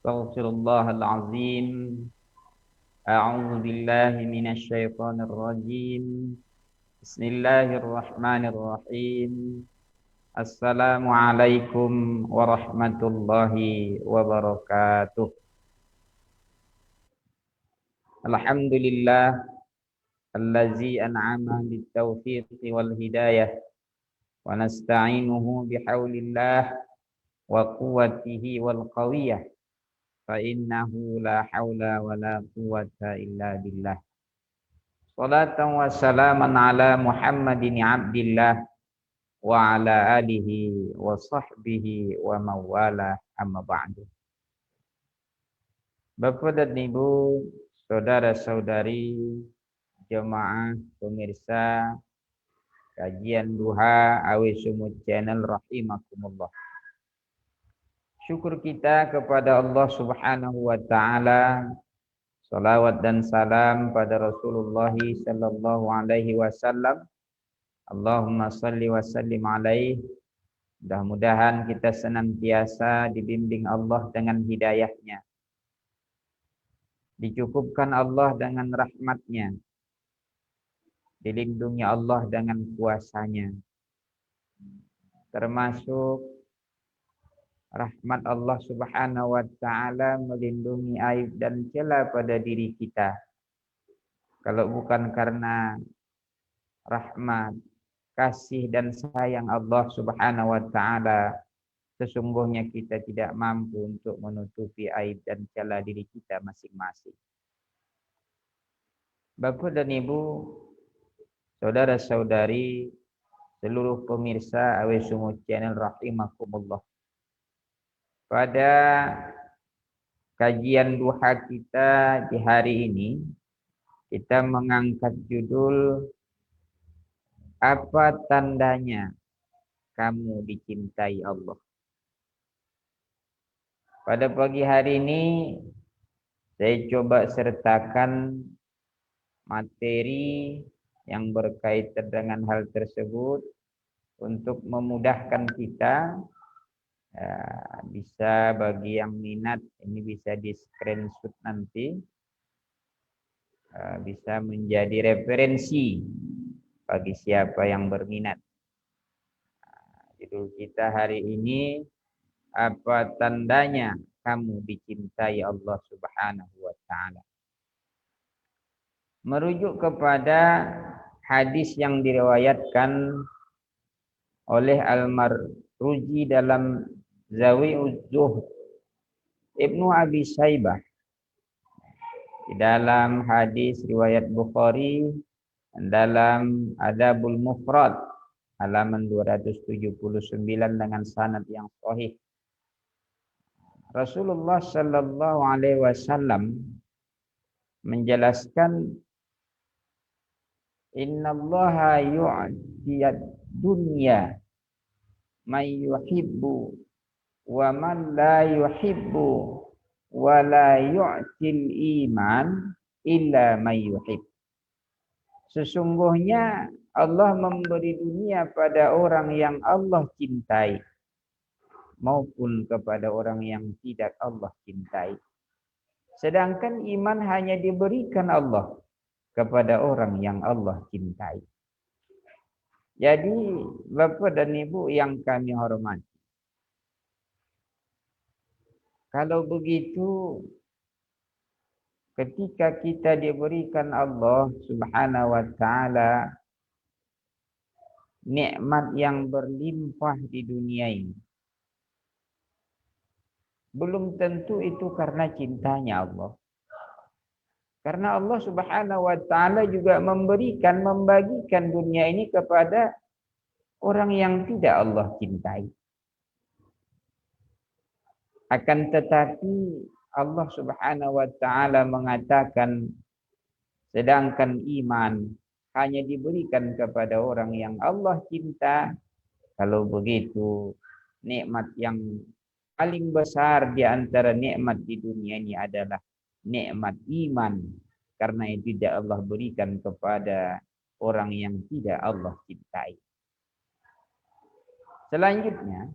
أستغفر الله العظيم. أعوذ بالله من الشيطان الرجيم. بسم الله الرحمن الرحيم. السلام عليكم ورحمة الله وبركاته. الحمد لله الذي أنعم بالتوفيق والهداية، ونستعينه بحول الله وقوته والقوية، فإنه لا حول ولا قوة إلا بالله. صلاة وسلاما على محمد عبد الله وعلى آله وصحبه ومن والاه, amma ba'du. Bapak dan Ibu, saudara-saudari, jemaah pemirsa kajian duha Awi Sumut Channel rahimakumullah. Syukur kita kepada Allah Subhanahu wa taala. Salawat dan salam pada Rasulullah sallallahu alaihi wasallam. Allahumma salli wa sallim alaihi. Mudah-mudahan kita senantiasa dibimbing Allah dengan hidayahnya, dicukupkan Allah dengan rahmatnya, dilindungi Allah dengan kuasanya. Termasuk rahmat Allah Subhanahu wa taala melindungi aib dan celah pada diri kita. Kalau bukan karena rahmat, kasih dan sayang Allah Subhanahu wa taala, sesungguhnya kita tidak mampu untuk menutupi aib dan celah diri kita masing-masing. Bapak dan Ibu, saudara-saudari, seluruh pemirsa Awi Sumut Channel rahimakumullah. Pada kajian duha kita di hari ini, kita mengangkat judul apa tandanya kamu dicintai Allah. Pada pagi hari ini saya coba sertakan materi yang berkaitan dengan hal tersebut untuk memudahkan kita. Bisa bagi yang minat ini bisa di screenshot nanti, bisa menjadi referensi bagi siapa yang berminat. Judul kita hari ini, apa tandanya kamu dicintai Allah Subhanahu wa taala. Merujuk kepada hadis yang diriwayatkan oleh Al-Marruzi dalam Zawi'uz Zuhd, Ibnu Abi Syaibah, di dalam hadis riwayat Bukhari dalam Adabul Mufrad halaman 279 dengan sanad yang sahih. Rasulullah sallallahu alaihi wasallam menjelaskan, innallaha yu'tiyad dunya may yuhibbu wa man la yuhibbu wa la yu'til iman illa may yuhib. Sesungguhnya Allah memberi dunia pada orang yang Allah cintai maupun kepada orang yang tidak Allah cintai. Sedangkan iman hanya diberikan Allah kepada orang yang Allah cintai. Jadi Bapak dan Ibu yang kami hormati, kalau begitu, ketika kita diberikan Allah Subhanahu wa taala nikmat yang berlimpah di dunia ini, belum tentu itu karena cintanya Allah. Karena Allah Subhanahu wa taala juga membagikan dunia ini kepada orang yang tidak Allah cintai. Akan tetapi Allah Subhanahu wa taala mengatakan, sedangkan iman hanya diberikan kepada orang yang Allah cinta. Kalau begitu, nikmat yang paling besar di antara nikmat di dunia ini adalah nikmat iman. Karena itu tidak Allah berikan kepada orang yang tidak Allah cintai. Selanjutnya,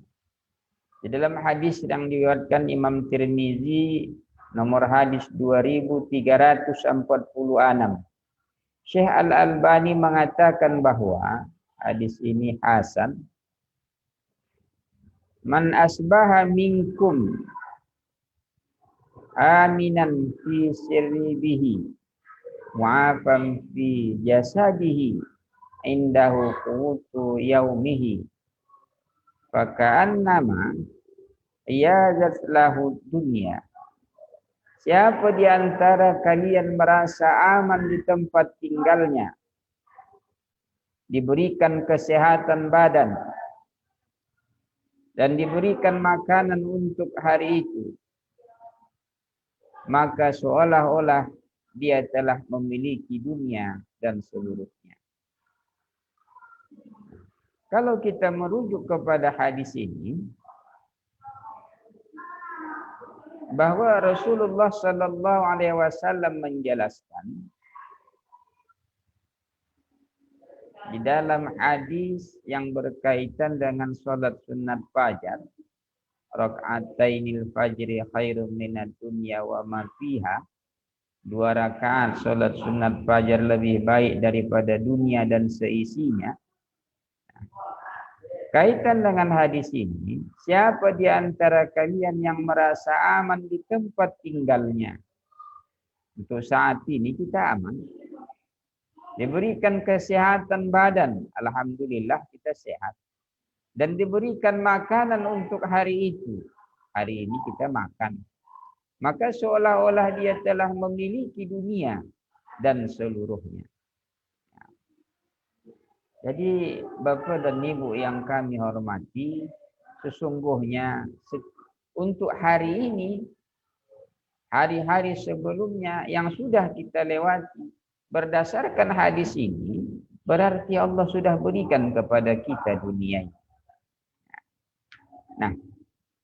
Di dalam hadis yang diriwayatkan Imam Tirmizi nomor hadis 2346. Syekh Al-Albani mengatakan bahwa hadis ini hasan. Man asbaha minkum aminan fi sirrihi mu'afan fi jasadihi indahu qutu yaumihi faka'annama iyazat lahu dunya. Siapa di antara kalian merasa aman di tempat tinggalnya, diberikan kesehatan badan, dan diberikan makanan untuk hari itu, maka seolah-olah dia telah memiliki dunia dan seluruhnya. Kalau kita merujuk kepada hadis ini, bahwa Rasulullah Sallallahu Alaihi Wasallam menjelaskan di dalam hadis yang berkaitan dengan sholat sunat fajar, raka'atainil fajri khairum minad dunya wa ma fiha, 2 rakaat sholat sunat fajar lebih baik daripada dunia dan seisinya. Kaitan dengan hadis ini, siapa di antara kalian yang merasa aman di tempat tinggalnya? Untuk saat ini kita aman. Diberikan kesehatan badan, alhamdulillah kita sehat. Dan diberikan makanan untuk hari itu. Hari ini kita makan. Maka seolah-olah dia telah memiliki dunia dan seluruhnya. Jadi Bapak dan Ibu yang kami hormati, sesungguhnya untuk hari ini, hari-hari sebelumnya yang sudah kita lewati, berdasarkan hadis ini, berarti Allah sudah berikan kepada kita dunia ini. Nah,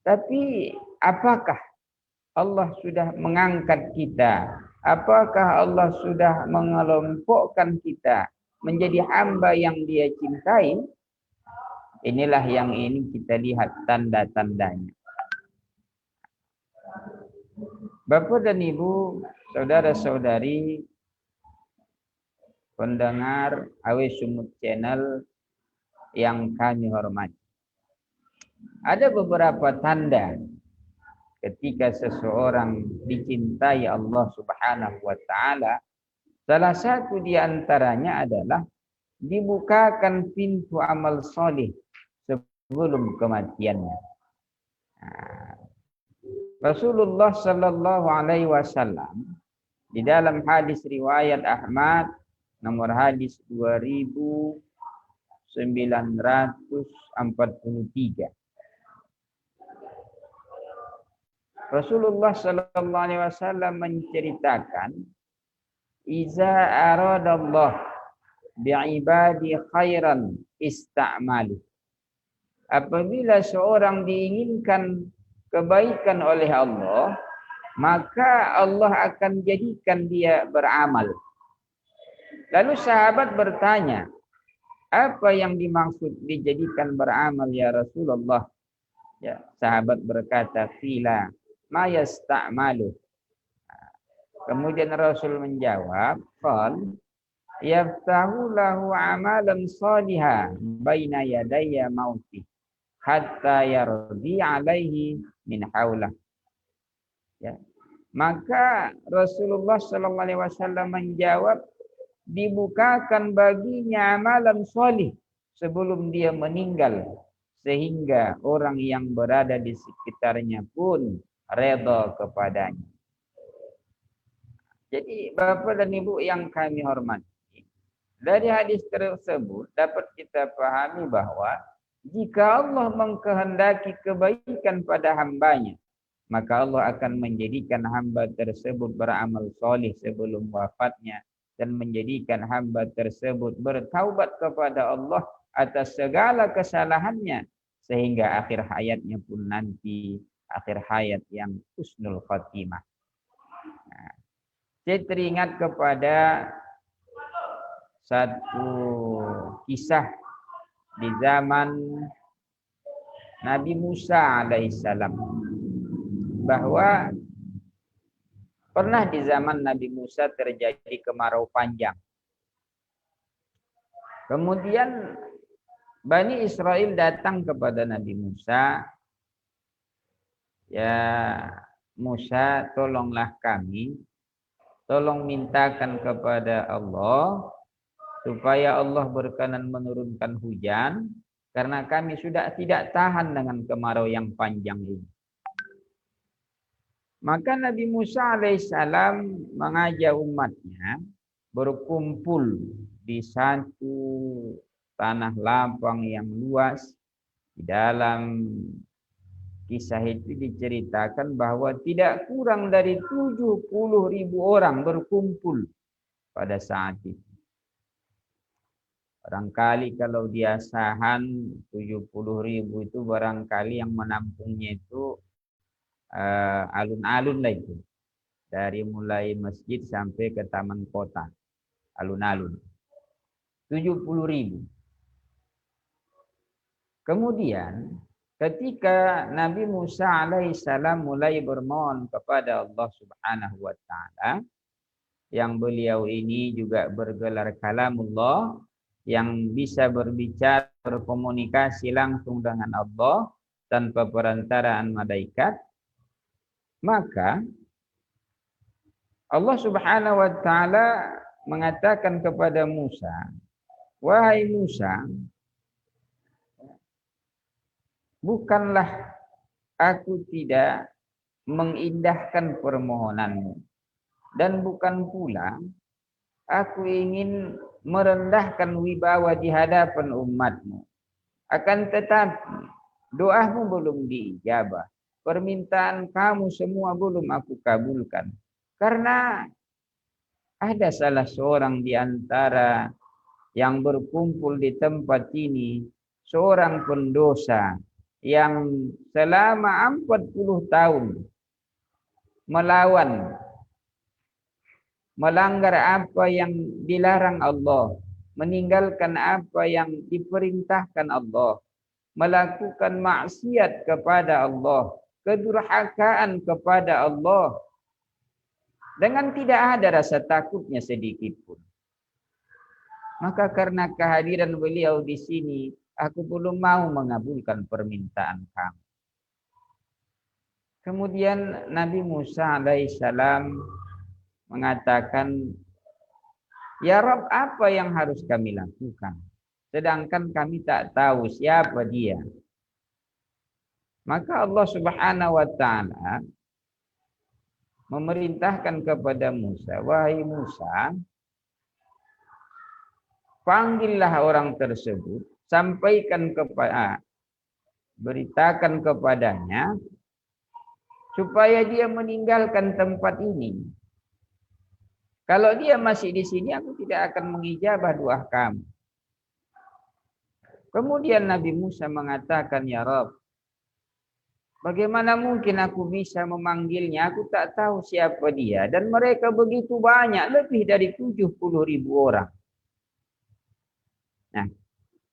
tapi apakah Allah sudah mengangkat kita? Apakah Allah sudah mengelompokkan kita menjadi hamba yang dia cintai? Inilah yang ini kita lihat tanda-tandanya. Bapak dan Ibu, saudara-saudari, pendengar AW Sumut Channel yang kami hormati. Ada beberapa tanda ketika seseorang dicintai Allah Subhanahu wa taala. Salah satu di antaranya adalah dibukakan pintu amal soleh sebelum kematiannya. Rasulullah Sallallahu Alaihi Wasallam di dalam hadis riwayat Ahmad nomor hadis 2943. Rasulullah Sallallahu Alaihi Wasallam menceritakan, Iza aradallah bi'ibadi khairan ista'malu. Apabila seorang diinginkan kebaikan oleh Allah, maka Allah akan jadikan dia beramal. Lalu sahabat bertanya, apa yang dimaksud dijadikan beramal ya Rasulullah? Ya, sahabat berkata, fila ma yasta'malu. Kemudian Rasul menjawab, qal yaftahu lahu amalan salihah baina yadayya mauti hatta yardi alaihi min haulah. Ya. Maka Rasulullah sallallahu alaihi wasallam menjawab, dibukakan baginya amalan salih sebelum dia meninggal, sehingga orang yang berada di sekitarnya pun redha kepadanya. Jadi Bapak dan Ibu yang kami hormati, dari hadis tersebut dapat kita pahami bahwa jika Allah mengkehendaki kebaikan pada hambanya, maka Allah akan menjadikan hamba tersebut beramal soleh sebelum wafatnya dan menjadikan hamba tersebut bertaubat kepada Allah atas segala kesalahannya sehingga akhir hayatnya pun nanti akhir hayat yang husnul khatimah. Nah, saya teringat kepada satu kisah di zaman Nabi Musa alaihissalam, bahwa pernah di zaman Nabi Musa terjadi kemarau panjang. Kemudian Bani Israel datang kepada Nabi Musa, ya Musa, tolonglah kami, tolong mintakan kepada Allah supaya Allah berkenan menurunkan hujan, karena kami sudah tidak tahan dengan kemarau yang panjang ini. Maka Nabi Musa alaihissalam mengajak umatnya berkumpul di satu tanah lapang yang luas. Di dalam kisah itu diceritakan bahwa tidak kurang dari 70.000 orang berkumpul pada saat itu. Barangkali kalau dia sahan 70.000 itu barangkali yang menampungnya itu alun-alun lah itu. Dari mulai masjid sampai ke taman kota. Alun-alun. 70.000. Kemudian ketika Nabi Musa alaihissalam mulai bermohon kepada Allah Subhanahu wa taala, yang beliau ini juga bergelar kalamullah, yang bisa berbicara, berkomunikasi langsung dengan Allah tanpa perantaraan malaikat, maka Allah Subhanahu wa taala mengatakan kepada Musa, "Wahai Musa, bukanlah aku tidak mengindahkan permohonanmu, dan bukan pula aku ingin merendahkan wibawa di hadapan umatmu. Akan tetapi doamu belum diijabah. Permintaan kamu semua belum aku kabulkan. Karena ada salah seorang di antara yang berkumpul di tempat ini, seorang pendosa yang selama 40 tahun melanggar apa yang dilarang Allah, meninggalkan apa yang diperintahkan Allah, melakukan maksiat kepada Allah, kedurhakaan kepada Allah, dengan tidak ada rasa takutnya sedikit pun. Maka karena kehadiran beliau di sini, aku belum mau mengabulkan permintaan kamu." Kemudian Nabi Musa alaihissalam mengatakan, "Ya Rabb, apa yang harus kami lakukan? Sedangkan kami tak tahu siapa dia." Maka Allah Subhanahu wa taala memerintahkan kepada Musa, "Wahai Musa, panggillah orang tersebut, sampaikan kepada, beritakan kepadanya supaya dia meninggalkan tempat ini. Kalau dia masih di sini, aku tidak akan mengijabah doa kamu." Kemudian Nabi Musa mengatakan, "Ya Rabb, bagaimana mungkin aku bisa memanggilnya? Aku tak tahu siapa dia. Dan mereka begitu banyak, lebih dari 70.000 orang." Nah,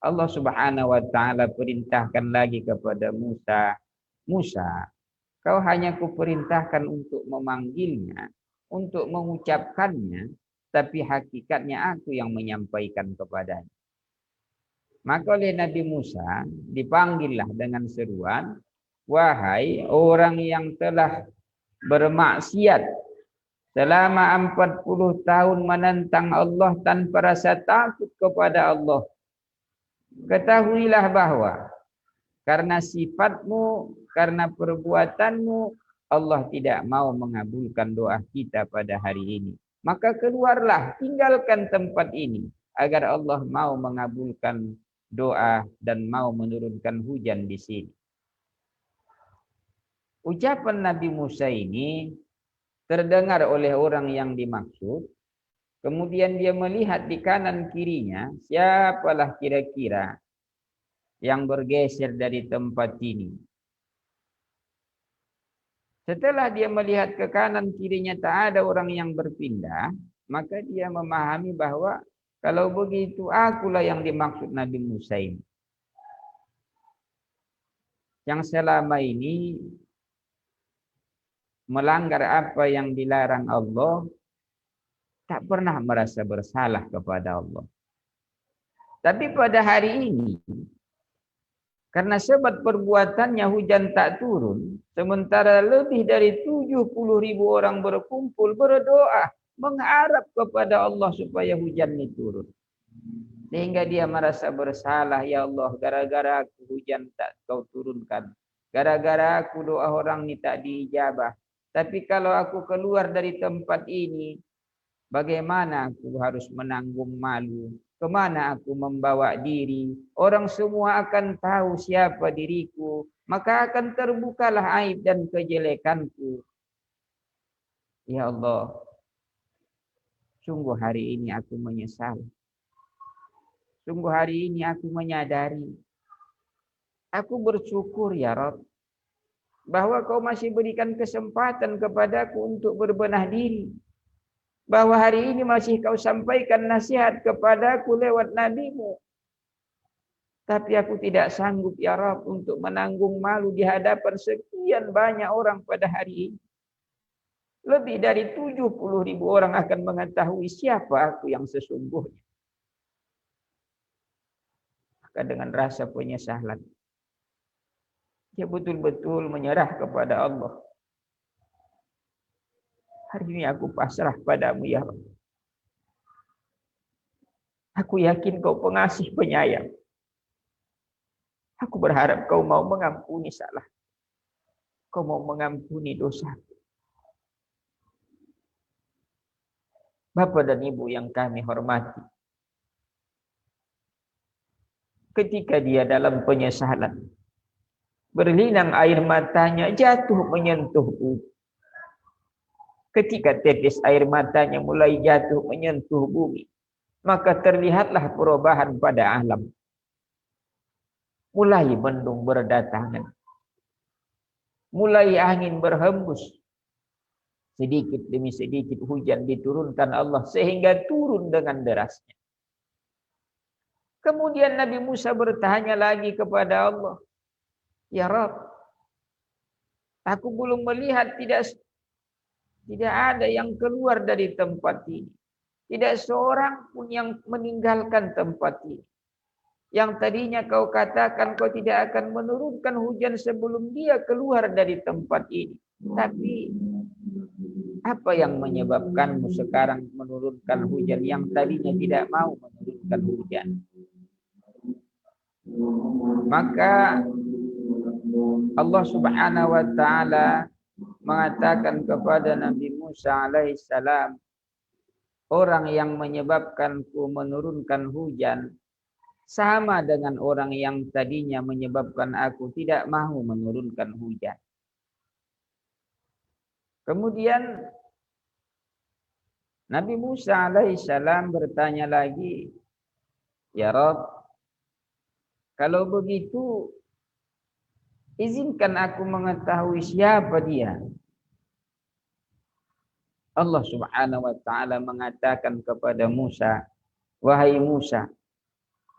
Allah Subhanahu wa taala perintahkan lagi kepada Musa, "Musa, kau hanya kuperintahkan untuk memanggilnya, untuk mengucapkannya, tapi hakikatnya aku yang menyampaikan kepadanya." Maka oleh Nabi Musa dipanggillah dengan seruan, "Wahai orang yang telah bermaksiat selama 40 tahun menentang Allah tanpa rasa takut kepada Allah, ketahuilah bahwa karena sifatmu, karena perbuatanmu, Allah tidak mau mengabulkan doa kita pada hari ini. Maka keluarlah, tinggalkan tempat ini, agar Allah mau mengabulkan doa dan mau menurunkan hujan di sini." Ucapan Nabi Musa ini terdengar oleh orang yang dimaksud. Kemudian dia melihat di kanan kirinya, siapalah kira-kira yang bergeser dari tempat ini. Setelah dia melihat ke kanan kirinya tak ada orang yang berpindah, maka dia memahami bahwa kalau begitu akulah yang dimaksud Nabi Musa ini. yang selama ini melanggar apa yang dilarang Allah, tak pernah merasa bersalah kepada Allah. Tapi pada hari ini, karena sebab perbuatannya hujan tak turun, sementara lebih dari 70.000 orang berkumpul berdoa mengharap kepada Allah supaya hujan ini turun. Sehingga dia merasa bersalah, ya Allah, gara-gara aku hujan tak kau turunkan. Gara-gara aku doa orang ini tak diijabah. Tapi kalau aku keluar dari tempat ini, bagaimana aku harus menanggung malu? Kemana aku membawa diri? Orang semua akan tahu siapa diriku. Maka akan terbukalah aib dan kejelekanku. Ya Allah, sungguh hari ini aku menyesal. Sungguh hari ini aku menyadari. Aku bersyukur ya Rabb, bahwa kau masih berikan kesempatan kepadaku untuk berbenah diri. Bahwa hari ini masih kau sampaikan nasihat kepadaku lewat nabimu. Tapi aku tidak sanggup ya Rabb untuk menanggung malu di hadapan sekian banyak orang pada hari ini. Lebih dari 70.000 orang akan mengetahui siapa aku yang sesungguhnya. Maka dengan rasa penyesalan, dia betul-betul menyerah kepada Allah. Hari ini aku pasrah padamu ya Rabb. Aku yakin kau pengasih penyayang. Aku berharap kau mau mengampuni salah. Kau mau mengampuni dosa. Bapak dan Ibu yang kami hormati. Ketika dia dalam penyesalan, berlinang air matanya jatuh menyentuh bumi. Ketika tetes air matanya mulai jatuh menyentuh bumi, maka terlihatlah perubahan pada alam. Mulai mendung berdatangan. Mulai angin berhembus. Sedikit demi sedikit hujan diturunkan Allah sehingga turun dengan derasnya. Kemudian Nabi Musa bertanya lagi kepada Allah, ya Rabb, aku belum melihat tidak ada yang keluar dari tempat ini. Tidak seorang pun yang meninggalkan tempat ini. Yang tadinya kau katakan kau tidak akan menurunkan hujan sebelum dia keluar dari tempat ini. Tapi apa yang menyebabkanmu sekarang menurunkan hujan yang tadinya tidak mau menurunkan hujan? Maka Allah Subhanahu wa taala mengatakan kepada Nabi Musa alaihissalam, orang yang menyebabkanku menurunkan hujan sama dengan orang yang tadinya menyebabkan aku tidak mahu menurunkan hujan. Kemudian Nabi Musa alaihissalam bertanya lagi, ya Rabb, kalau begitu izinkan aku mengetahui siapa dia. Allah Subhanahu wa taala mengatakan kepada Musa, wahai Musa,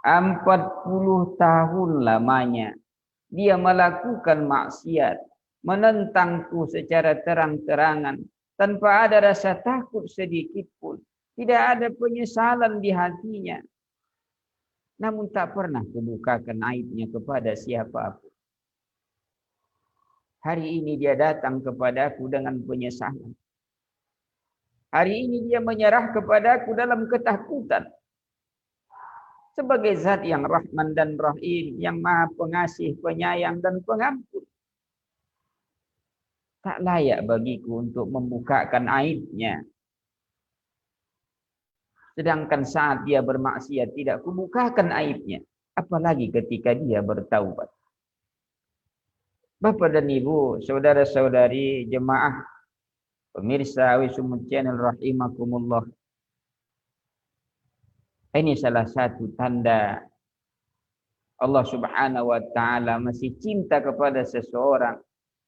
40 tahun lamanya dia melakukan maksiat, menentangku secara terang-terangan tanpa ada rasa takut sedikit pun. Tidak ada penyesalan di hatinya. Namun tak pernah kubukakan aibnya kepada siapapun. Hari ini dia datang kepadaku dengan penyesalan. Hari ini dia menyerah kepadaku dalam ketakutan. Sebagai zat yang Rahman dan Rahim, yang Maha Pengasih, Penyayang dan Pengampun. Tak layak bagiku untuk membukakan aibnya. Sedangkan saat dia bermaksiat tidak kubukakan aibnya. Apalagi ketika dia bertaubat. Bapak dan Ibu, saudara-saudari, jemaah, pemirsa Wisumut Channel rahimakumullah. Ini salah satu tanda Allah Subhanahu wa taala masih cinta kepada seseorang.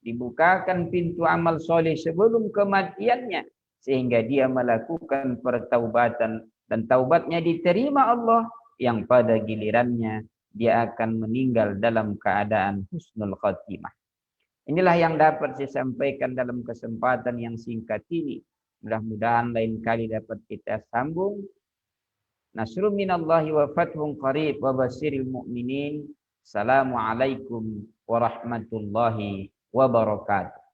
Dibukakan pintu amal soleh sebelum kematiannya sehingga dia melakukan pertaubatan dan taubatnya diterima Allah yang pada gilirannya dia akan meninggal dalam keadaan husnul khatimah. Inilah yang dapat saya sampaikan dalam kesempatan yang singkat ini. Mudah-mudahan lain kali dapat kita sambung. Nasrun minallahi wa fathun qarib wa basiril mu'minin. Assalamualaikum warahmatullahi wabarakatuh.